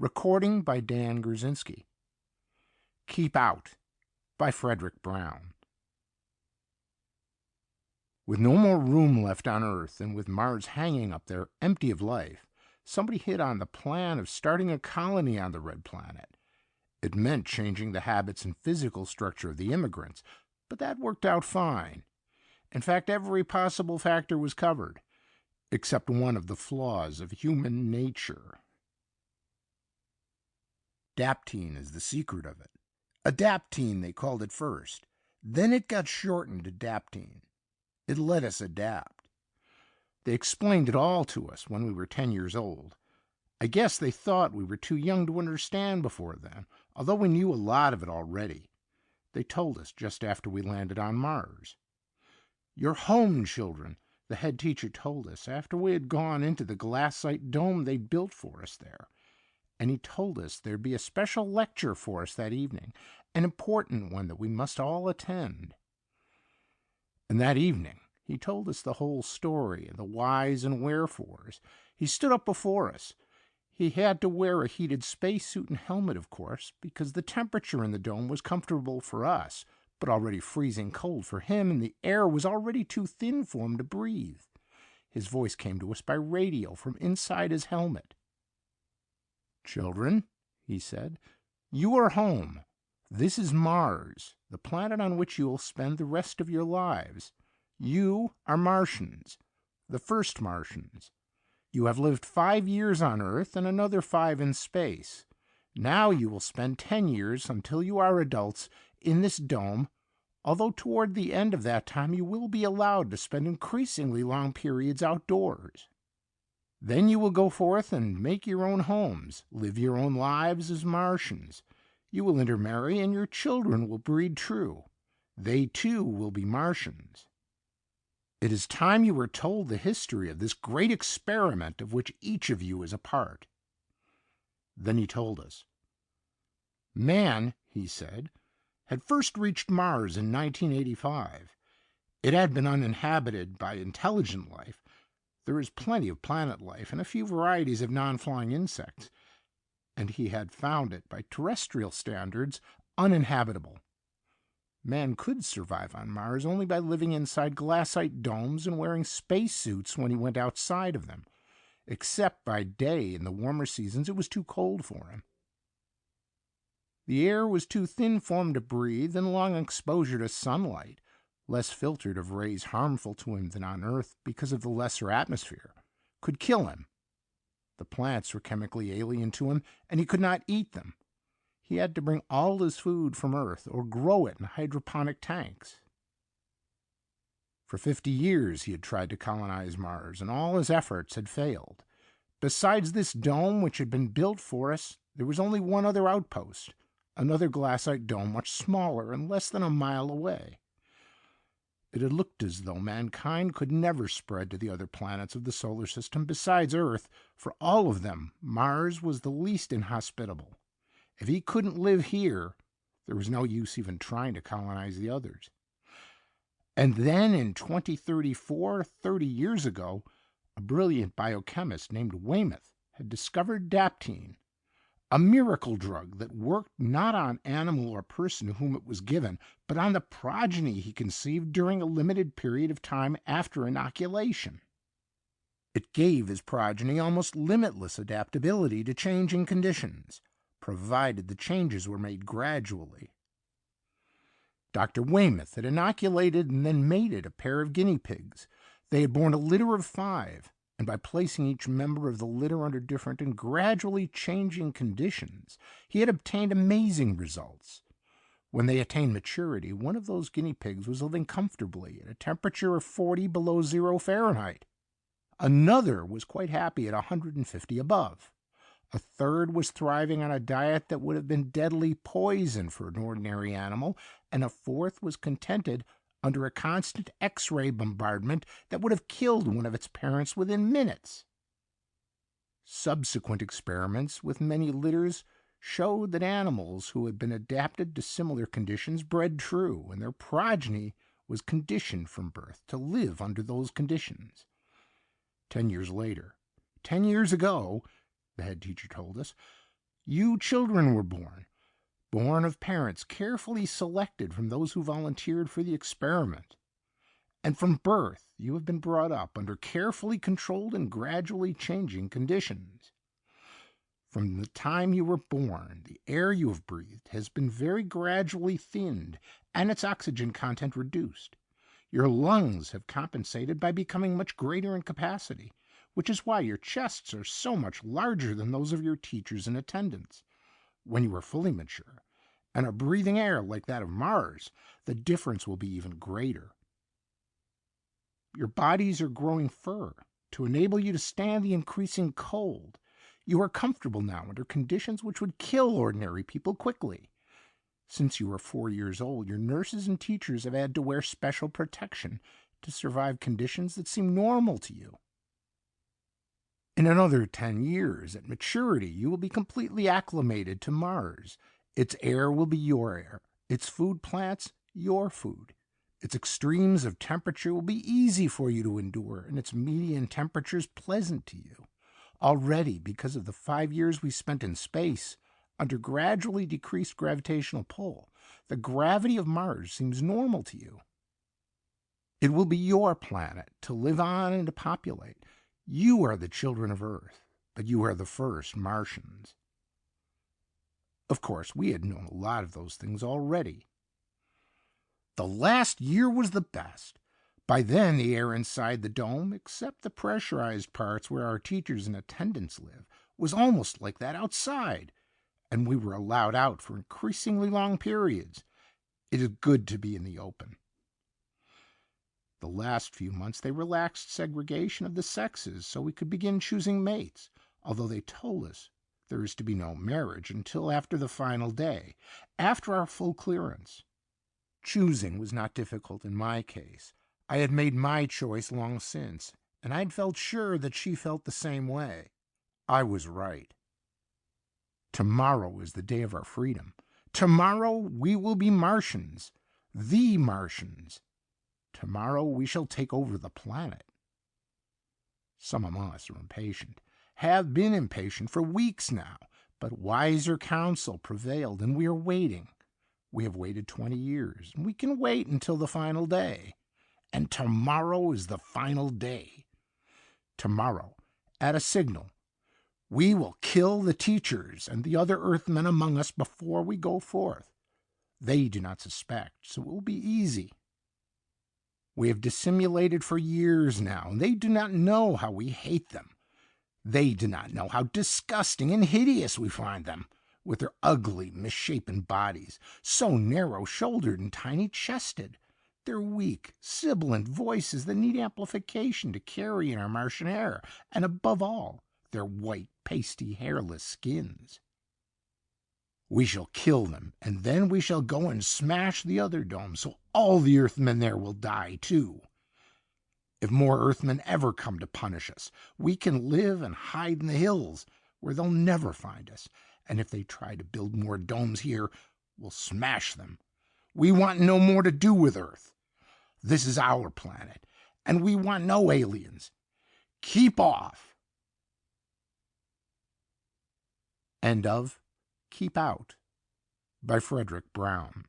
Recording by Dan Grzinski. Keep Out by Fredric Brown. With no more room left on Earth, and with Mars hanging up there empty of life, somebody hit on the plan of starting a colony on the red planet. It meant changing the habits and physical structure of the immigrants, but that worked out fine. In fact, every possible factor was covered, except one of the flaws of human nature. Daptine is the secret of it. Adaptine, they called it first. Then it got shortened to daptine. It let us adapt. They explained it all to us when we were 10 years old. I guess they thought we were too young to understand before then, although we knew a lot of it already. They told us just after we landed on Mars. "You're home, children," the head teacher told us after we had gone into the glassite dome they'd built for us there. And he told us there'd be a special lecture for us that evening, an important one that we must all attend. And that evening, he told us the whole story and the whys and wherefores. He stood up before us. He had to wear a heated spacesuit and helmet, of course, because the temperature in the dome was comfortable for us, but already freezing cold for him, and the air was already too thin for him to breathe. His voice came to us by radio from inside his helmet. "Children," he said, "you are home. This is Mars, the planet on which you will spend the rest of your lives. You are Martians, the first Martians. You have lived 5 years on Earth and another 5 in space. Now you will spend 10 years until you are adults in this dome, although toward the end of that time you will be allowed to spend increasingly long periods outdoors. Then you will go forth and make your own homes, live your own lives as Martians. You will intermarry, and your children will breed true. They, too, will be Martians. It is time you were told the history of this great experiment of which each of you is a part." Then he told us. Man, he said, had first reached Mars in 1985. It had been uninhabited by intelligent life. There is plenty of planet life and a few varieties of non-flying insects, and he had found it, by terrestrial standards, uninhabitable. Man could survive on Mars only by living inside glassite domes and wearing spacesuits when he went outside of them, except by day in the warmer seasons it was too cold for him. The air was too thin for him to breathe, and long exposure to sunlight, less filtered of rays harmful to him than on Earth because of the lesser atmosphere, could kill him. The plants were chemically alien to him, and he could not eat them. He had to bring all his food from Earth or grow it in hydroponic tanks. For 50 years he had tried to colonize Mars, and all his efforts had failed. Besides this dome which had been built for us, there was only one other outpost, another glassite dome much smaller and less than a mile away. It had looked as though mankind could never spread to the other planets of the solar system besides Earth. For all of them, Mars was the least inhospitable. If he couldn't live here, there was no use even trying to colonize the others. And then in 2034, 30 years ago, a brilliant biochemist named Weymouth had discovered daptine, a miracle drug that worked not on animal or person to whom it was given, but on the progeny he conceived during a limited period of time after inoculation. It gave his progeny almost limitless adaptability to changing conditions, provided the changes were made gradually. Dr. Weymouth had inoculated and then mated a pair of guinea pigs. They had borne a litter of 5, and by placing each member of the litter under different and gradually changing conditions, he had obtained amazing results. When they attained maturity, one of those guinea pigs was living comfortably at a temperature of 40 below 0 Fahrenheit. Another was quite happy at 150 above. A third was thriving on a diet that would have been deadly poison for an ordinary animal, and a fourth was contented under a constant X-ray bombardment that would have killed one of its parents within minutes. Subsequent experiments with many litters showed that animals who had been adapted to similar conditions bred true, and their progeny was conditioned from birth to live under those conditions. 10 years later, 10 years ago, the head teacher told us, You children were born of parents carefully selected from those who volunteered for the experiment. And from birth, you have been brought up under carefully controlled and gradually changing conditions. From the time you were born, the air you have breathed has been very gradually thinned and its oxygen content reduced. Your lungs have compensated by becoming much greater in capacity, which is why your chests are so much larger than those of your teachers and attendants. When you are fully mature and are breathing air like that of Mars, the difference will be even greater. Your bodies are growing fur to enable you to stand the increasing cold. You are comfortable now under conditions which would kill ordinary people quickly. Since you are 4 years old, your nurses and teachers have had to wear special protection to survive conditions that seem normal to you. In another 10 years, at maturity, you will be completely acclimated to Mars. Its air will be your air, its food plants your food. Its extremes of temperature will be easy for you to endure, and its median temperatures pleasant to you. Already, because of the 5 years we spent in space, under gradually decreased gravitational pull, the gravity of Mars seems normal to you. It will be your planet to live on and to populate. You are the children of Earth, but you are the first Martians. Of course, we had known a lot of those things already. The last year was the best. By then, the air inside the dome, except the pressurized parts where our teachers and attendants live, was almost like that outside, and we were allowed out for increasingly long periods. It is good to be in the open. The last few months, they relaxed segregation of the sexes so we could begin choosing mates, although they told us there is to be no marriage until after the final day, after our full clearance. Choosing was not difficult in my case. I had made my choice long since, and I'd felt sure that she felt the same way. I was right. Tomorrow is the day of our freedom. Tomorrow we will be Martians, the Martians. Tomorrow we shall take over the planet. Some among us are impatient, have been impatient for weeks now, but wiser counsel prevailed, and we are waiting. We have waited 20 years, and we can wait until the final day. And tomorrow is the final day. Tomorrow, at a signal, we will kill the teachers and the other Earthmen among us before we go forth. They do not suspect, so it will be easy. We have dissimulated for years now, and they do not know how we hate them. They do not know how disgusting and hideous we find them, with their ugly, misshapen bodies, so narrow-shouldered and tiny-chested, their weak, sibilant voices that need amplification to carry in our Martian air, and above all, their white, pasty, hairless skins. We shall kill them, and then we shall go and smash the other dome, so all the Earthmen there will die, too. If more Earthmen ever come to punish us, we can live and hide in the hills, where they'll never find us. And if they try to build more domes here, we'll smash them. We want no more to do with Earth. This is our planet, and we want no aliens. Keep off. End of Keep Out by Fredric Brown.